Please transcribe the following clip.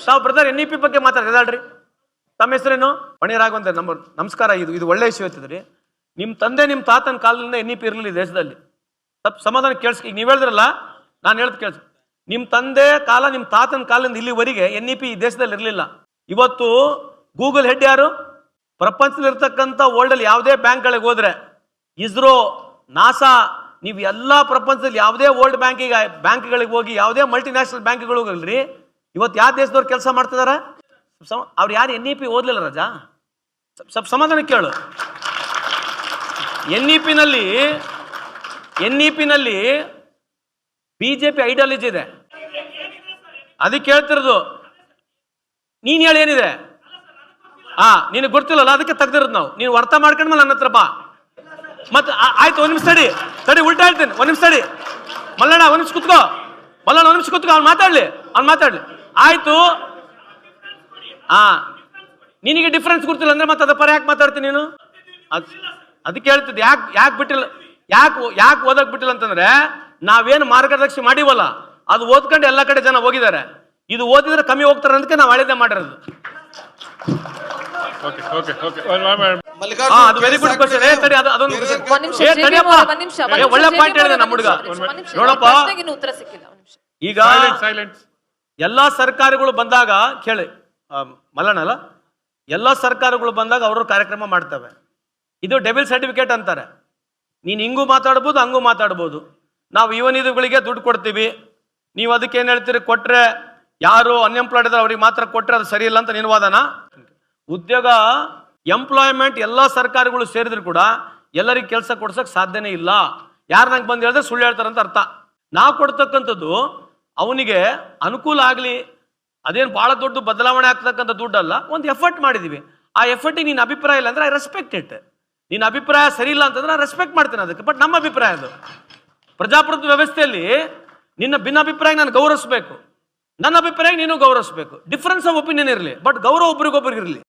ತಾವು brother NEP ಬಗ್ಗೆ ಮಾತಾಡ್ರಿ. ತಮ್ಮ ಹೆಸರೇನು? ಪಣಿರಾಘವಂತ. ನಮಸ್ಕಾರ. ಇದು ಒಳ್ಳೆ ವಿಷಯ ಹೇಳ್ತಿದ್ರಿ. ನಿಮ್ಮ ತಂದೆ ನಿಮ್ಮ ತಾತನ ಕಾಲದಿಂದ NEP ಇರಲಿಲ್ಲ ದೇಶದಲ್ಲಿ. ಸ್ವಲ್ಪ ಸಮಾಧಾನ ಕೇಳಿಸ್. ಈಗ ನೀವು ಹೇಳಿದ್ರಲ್ಲ, ನಾನು ಹೇಳ್ದು ಕೇಳಿಸ್. ನಿಮ್ಮ ತಂದೆ ಕಾಲ ನಿಮ್ಮ ತಾತನ ಕಾಲದಿಂದ ಇಲ್ಲಿವರೆಗೆ NEP ಈ ದೇಶದಲ್ಲಿ ಇರಲಿಲ್ಲ. ಇವತ್ತು ಗೂಗಲ್ ಹೆಡ್ ಯಾರು? ಪ್ರಪಂಚದಲ್ಲಿರ್ತಕ್ಕಂಥ ವರ್ಲ್ಡಲ್ಲಿ ಯಾವುದೇ ಬ್ಯಾಂಕ್ಗಳಿಗೆ ಹೋದ್ರೆ, ಇಸ್ರೋ, ನಾಸಾ, ನೀವು ಎಲ್ಲ ಪ್ರಪಂಚದಲ್ಲಿ ಯಾವುದೇ ವರ್ಲ್ಡ್ ಬ್ಯಾಂಕ್ಗಳಿಗೆ ಹೋಗಿ, ಯಾವುದೇ ಮಲ್ಟಿನ್ಯಾಷನಲ್ ಬ್ಯಾಂಕ್ಗಳಿಗೆ ಹೋಗಲ್ರಿ, ಇವತ್ತು ಯಾವ ದೇಶದವ್ರು ಕೆಲಸ ಮಾಡ್ತಿದಾರ? ಅವ್ರು ಯಾರು NEP ಓದ್ಲಿಲ್ಲ ರಾಜಾ. ಸ್ವಲ್ಪ ಸಮಾಧಾನ ಕೇಳು. NEP ನಲ್ಲಿ BJP ಐಡಿಯಾಲಜಿ ಇದೆ, ಅದಕ್ಕೆ ಹೇಳ್ತಿರೋದು. ನೀನ್ ಹೇಳಿ ಏನಿದೆ? ನಿನಗೆ ಗೊತ್ತಿಲ್ಲಲ್ಲ, ಅದಕ್ಕೆ ತೆಗ್ದಿರೋದು ನಾವು. ನೀನು ಅರ್ಥ ಮಾಡ್ಕೊಂಡ್ಮೇಲೆ ನನ್ನ ಹತ್ರ ಬಾ. ಮತ್ತೆ ಆಯ್ತು, ಒಂದ್ ನಿಮಿಷ ತಡಿ, ಉಲ್ಟಾ ಹೇಳ್ತೀನಿ. ಒಂದ್ ನಿಮಿಷ ತಡಿ ಮಲ್ಲಣ್ಣ, ಒಂದ್ ನಿಮಿಷ ಕುತ್ಕೋ. ಅವ್ನು ಮಾತಾಡ್ಲಿ. ಆಯ್ತು. ನಿನಗೆ ಡಿಫ್ರೆನ್ಸ್ ಗೊತ್ತಿಲ್ಲ ಅಂದ್ರೆ ಮತ್ತೆ ಅದ ಪರ ಯಾಕೆ ಮಾತಾಡ್ತೀನಿ ನೀನು? ಅದಕ್ಕೆ ಹೇಳ್ತಿದ್ದೆ, ಯಾಕೆ ಬಿಟ್ಟಿಲ್ಲ, ಯಾಕೆ ಓದಕ್ ಬಿಟ್ಟಿಲ್ಲ ಅಂತಂದ್ರೆ, ನಾವೇನು ಮಾರ್ಗದರ್ಶಿ ಮಾಡಿವಲ್ಲ, ಅದು ಓದ್ಕೊಂಡು ಎಲ್ಲ ಕಡೆ ಜನ ಹೋಗಿದ್ದಾರೆ. ಇದು ಓದಿದ್ರೆ ಕಮ್ಮಿ ಹೋಗ್ತಾರೆ ಅದಕ್ಕೆ ನಾವು ಹಳೆದೇ ಮಾಡಿರೋದು. ಅದು ವೆರಿ ಗುಡ್ ಕ್ವಶನ್. ಒಳ್ಳೆ ಪಾಯಿಂಟ್ ಹೇಳಿದೆ ನಮ್ಮ ಹುಡುಗ. ನೋಡಪ್ಪ, ಈಗ ಎಲ್ಲಾ ಸರ್ಕಾರಗಳು ಬಂದಾಗ ಕೇಳಿ ಮಲ್ಲಣ್ಣ ಅಲ್ಲ, ಎಲ್ಲಾ ಸರ್ಕಾರಗಳು ಬಂದಾಗ ಅವರು ಕಾರ್ಯಕ್ರಮ ಮಾಡ್ತವೆ. ಇದು ಡೆಬಿಲ್ ಸರ್ಟಿಫಿಕೇಟ್ ಅಂತಾರೆ. ನೀನು ಹಿಂಗೂ ಮಾತಾಡ್ಬೋದು, ಹಂಗೂ ಮಾತಾಡ್ಬೋದು. ನಾವು ಯುವನಿಧಿಗಳಿಗೆ ದುಡ್ಡು ಕೊಡ್ತೀವಿ, ನೀವು ಅದಕ್ಕೆ ಏನ್ ಹೇಳ್ತೀರಿ? ಕೊಟ್ರೆ ಯಾರು ಅನ್ಎಂಪ್ಲಾಯ್ಡ್ ಇದ್ದಾರೆ ಅವ್ರಿಗೆ ಮಾತ್ರ ಕೊಟ್ರೆ ಅದು ಸರಿ ಇಲ್ಲ ಅಂತ ನೀನು ವಾದನ. ಉದ್ಯೋಗ, ಎಂಪ್ಲಾಯ್ಮೆಂಟ್ ಎಲ್ಲ ಸರ್ಕಾರಗಳು ಸೇರಿದ್ರು ಕೂಡ ಎಲ್ಲರಿಗೆ ಕೆಲಸ ಕೊಡ್ಸಕ್ ಸಾಧ್ಯನೇ ಇಲ್ಲ. ಯಾರು ನಂಗೆ ಬಂದು ಹೇಳಿದ್ರೆ ಸುಳ್ಳು ಹೇಳ್ತಾರಂತ ಅರ್ಥ. ನಾವು ಕೊಡ್ತಕ್ಕಂಥದ್ದು ಅವನಿಗೆ ಅನುಕೂಲ ಆಗಲಿ, ಅದೇನು ಬಹಳ ದೊಡ್ಡ ಬದಲಾವಣೆ ಆಗ್ತಕ್ಕಂಥ ದುಡ್ಡಲ್ಲ. ಒಂದು ಎಫರ್ಟ್ ಮಾಡಿದೀವಿ. ಆ ಎಫರ್ಟಿಗೆ ನಿನ್ನ ಅಭಿಪ್ರಾಯ ಇಲ್ಲ ಅಂದ್ರೆ ಐ ರೆಸ್ಪೆಕ್ಟ್ ಇಟ್. ನಿನ್ನ ಅಭಿಪ್ರಾಯ ಸರಿ ಇಲ್ಲ ಅಂತಂದ್ರೆ ನಾನು ರೆಸ್ಪೆಕ್ಟ್ ಮಾಡ್ತೇನೆ ಅದಕ್ಕೆ. ಬಟ್ ನಮ್ಮ ಅಭಿಪ್ರಾಯ ಅದು. ಪ್ರಜಾಪ್ರಭುತ್ವ ವ್ಯವಸ್ಥೆಯಲ್ಲಿ ನಿನ್ನ ಭಿನ್ನಾಭಿಪ್ರಾಯ ನಾನು ಗೌರವಿಸಬೇಕು, ನನ್ನ ಅಭಿಪ್ರಾಯ ನೀನು ಗೌರವಿಸಬೇಕು. ಡಿಫರೆನ್ಸ್ ಆಫ್ ಒಪಿನಿಯನ್ ಇರಲಿ, ಬಟ್ ಗೌರವ ಒಬ್ರಿಗೊಬ್ರಿಗೆ ಇರಲಿ.